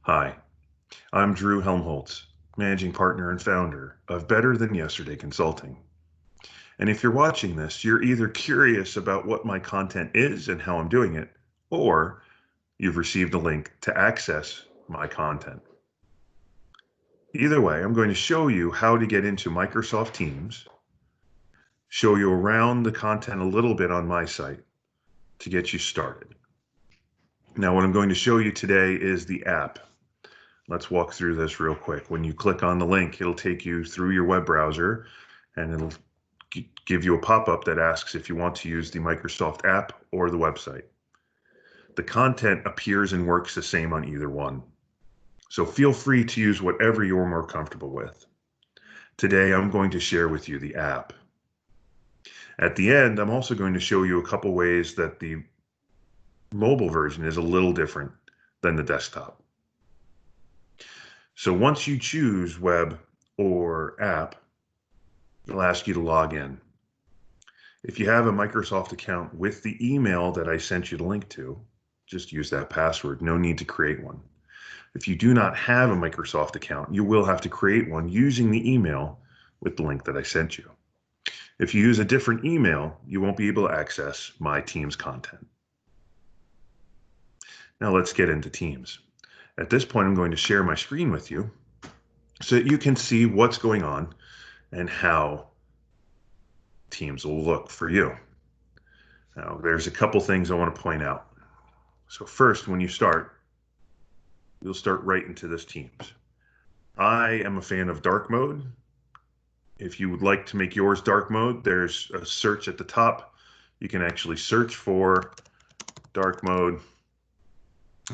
Hi, I'm Drew.Helmholtz, Managing Partner and Founder of Better Than Yesterday Consulting. And if you're watching this, you're either curious about what my content is and how I'm doing it, or you've received a link to access my content. Either way, I'm going to show you how to get into Microsoft Teams, show you around the content a little bit on my site to get you started. Now, what I'm going to show you today is the app. Let's walk through this real quick. When you click on the link, it'll take you through your web browser and it'll give you a pop-up that asks if you want to use the Microsoft app or the website. The content appears and works the same on either one. So feel free to use whatever you're more comfortable with. Today, I'm going to share with you the app. At the end, I'm also going to show you a couple ways that the mobile version is a little different than the desktop. So once you choose web or app, it'll ask you to log in. If you have a Microsoft account with the email that I sent you the link to, just use that password. No need to create one. If you do not have a Microsoft account, you will have to create one using the email with the link that I sent you. If you use a different email, you won't be able to access my Teams content. Now let's get into Teams. At this point, I'm going to share my screen with you so that you can see what's going on and how Teams will look for you. Now, there's a couple things I want to point out. So first, when you start, you'll start right into this Teams. I am a fan of dark mode. If you would like to make yours dark mode, there's a search at the top. You can actually search for dark mode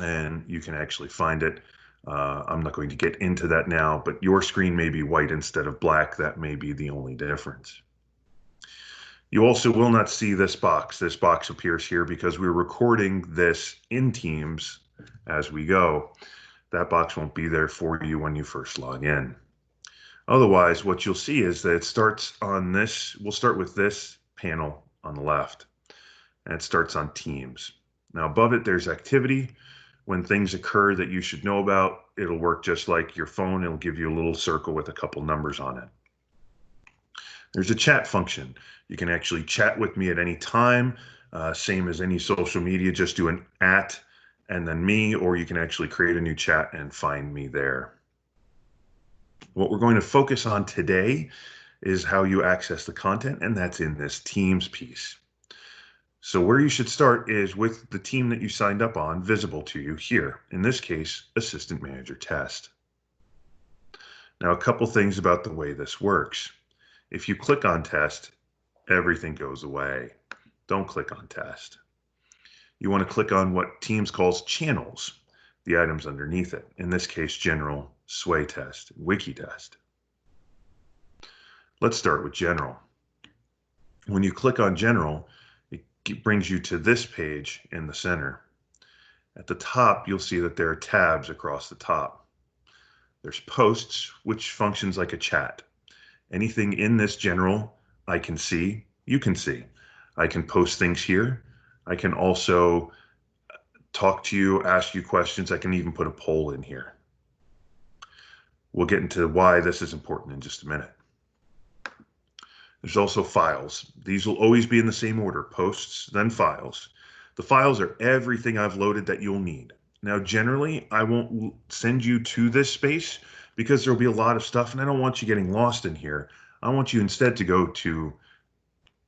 and you can actually find it. I'm not going to get into that now, but your screen may be white instead of black. That may be the only difference. You also will not see this box. This box appears here because we're recording this in Teams as we go. That box won't be there for you when you first log in. Otherwise, what you'll see is that it starts on this. We'll start with this panel on the left, and it starts on Teams. Now above it, there's activity. When things occur that you should know about, it'll work just like your phone. It'll give you a little circle with a couple numbers on it. There's a chat function. You can actually chat with me at any time, same as any social media, just do an @ and then me, or you can actually create a new chat and find me there. What we're going to focus on today is how you access the content, and that's in this Teams piece. So where you should start is with the team that you signed up on visible to you here. In this case, Assistant Manager Test. Now, a couple things about the way this works. If you click on Test, everything goes away. Don't click on Test. You want to click on what Teams calls channels, the items underneath it. In this case, General, Sway Test, Wiki Test. Let's start with General. When you click on General, it brings you to this page in the center. At the top, you'll see that there are tabs across the top. There's Posts, which functions like a chat. Anything in this General I can see, you can see. I can post things here. I can also talk to you, ask you questions. I can even put a poll in here. We'll get into why this is important in just a minute. There's also files. These will always be in the same order, posts, then files. The files are everything I've loaded that you'll need. Now, generally, I won't send you to this space because there'll be a lot of stuff and I don't want you getting lost in here. I want you instead to go to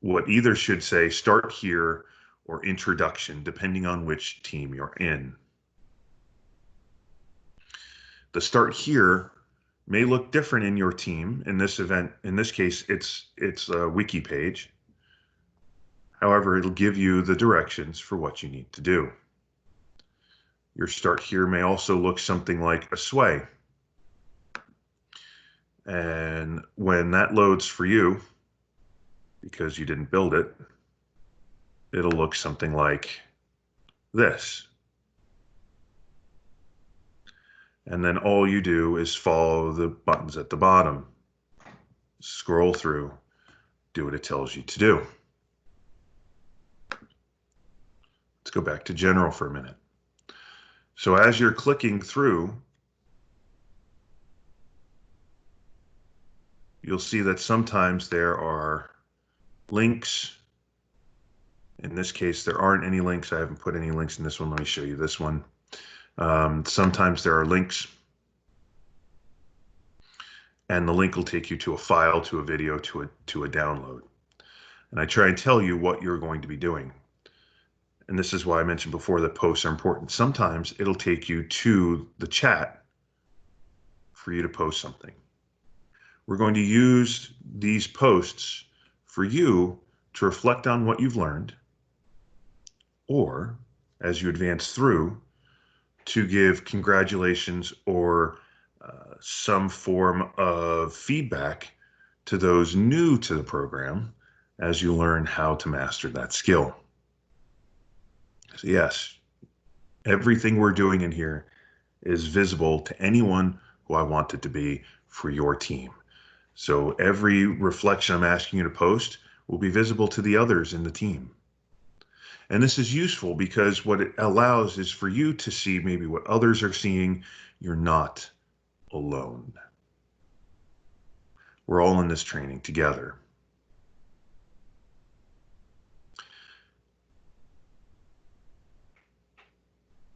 what either should say start here or introduction, depending on which team you're in. The start here may look different in your team. In this event, in this case, it's a wiki page. However, it'll give you the directions for what you need to do. Your start here may also look something like a sway. And when that loads for you, because you didn't build it, it'll look something like this. And then all you do is follow the buttons at the bottom. Scroll through, do what it tells you to do. Let's go back to General for a minute. So as you're clicking through, you'll see that sometimes there are links. In this case, there aren't any links. I haven't put any links in this one. Let me show you this one. Sometimes there are links, and the link will take you to a file, to a video, to a download. And I try and tell you what you're going to be doing. And this is why I mentioned before that posts are important. Sometimes it'll take you to the chat for you to post something. We're going to use these posts for you to reflect on what you've learned, or as you advance through, to give congratulations or some form of feedback to those new to the program as you learn how to master that skill. So yes, everything we're doing in here is visible to anyone who I want it to be for your team. So every reflection I'm asking you to post will be visible to the others in the team. And this is useful because what it allows is for you to see maybe what others are seeing. You're not alone. We're all in this training together.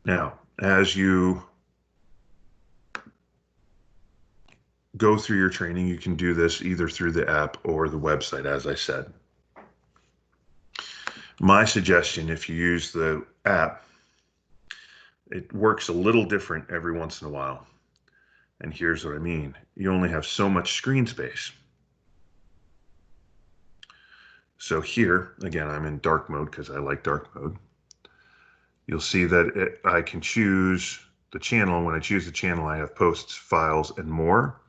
Now, as you go through your training, you can do this either through the app or the website, as I said. My suggestion, if you use the app, it works a little different every once in a while. And here's what I mean. You only have so much screen space. So here, again, I'm in dark mode because I like dark mode. You'll see that I can choose the channel. And when I choose the channel, I have posts, files, and more.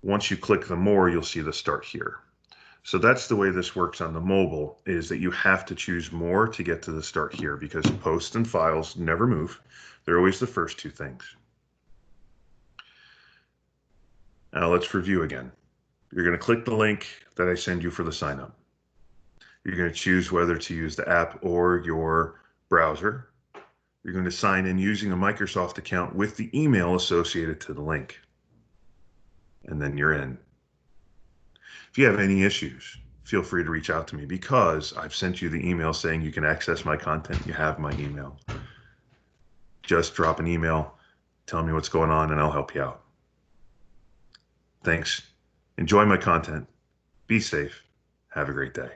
Once you click the more, you'll see the start here. So that's the way this works on the mobile, is that you have to choose more to get to the start here, because posts and files never move. They're always the first two things. Now let's review again. You're going to click the link that I send you for the sign up. You're going to choose whether to use the app or your browser. You're going to sign in using a Microsoft account with the email associated to the link. And then you're in. If you have any issues, feel free to reach out to me, because I've sent you the email saying you can access my content. You have my email. Just drop an email, tell me what's going on, and I'll help you out. Thanks. Enjoy my content. Be safe. Have a great day.